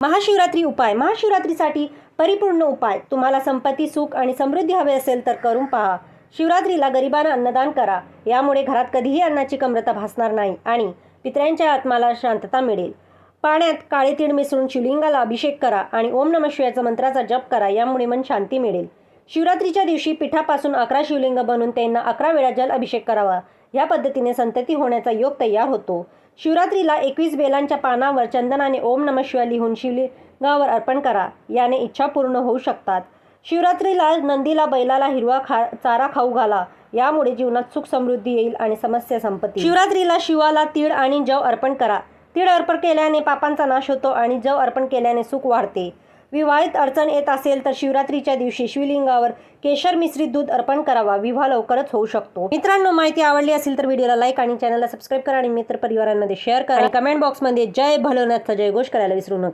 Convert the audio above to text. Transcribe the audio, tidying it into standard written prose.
महाशिवरात्री उपाय. महाशिवरात्रीसाठी परिपूर्ण उपाय. तुम्हाला संपत्ती, सुख आणि समृद्धी हवे असेल तर करून पहा. शिवरात्रीला गरिबांना अन्नदान करा. यामुळे घरात कधीही अन्नाची कमतरता भासणार नाही आणि पितरांच्या आत्म्याला शांतता मिळेल. पाण्यात काळे तीळ मिसळून शिवलिंगाला अभिषेक करा आणि ओम नमः शिवायचा मंत्राचा जप करा. यामुळे मन शांती मिळेल. शिवरात्रीच्या दिवशी पिठापासून 11 शिवलिंग बनवून त्यांना 11 वेळा जल अभिषेक करावा. या पद्धतीने संतती होण्याचा योग तयार होतो. शिवरात्रीला 21 बेलांच्या पानावर चंदनाने ओम नमः शिवाय लिहून शिवलिंगावर अर्पण करा. याने इच्छा पूर्ण होऊ शकतात. शिवरात्रीला नंदीला, बैलाला हिरवा चारा खाऊ घाला. यामुळे जीवनात सुख समृद्धी येईल आणि समस्या संपत्ती. शिवरात्रीला शिवाला तीळ आणि जव अर्पण करा. तीळ अर्पण केल्याने पापांचा नाश होतो आणि जव अर्पण केल्याने सुख वाढते. विवाहित अडचण येत असेल तर शिवरात्रीच्या दिवशी शिवलिंगावर केशर मिश्रित दूध अर्पण करावा. विवाह लवकरच होऊ शकतो. मित्रांनो, माहिती आवडली असेल तर व्हिडिओला लाईक आणि चॅनलला सबस्क्राईब करा आणि मित्र परिवारांमध्ये शेअर करा आणि कमेंट बॉक्समध्ये जय भोलेनाथचा जयघोष करायला विसरू नका.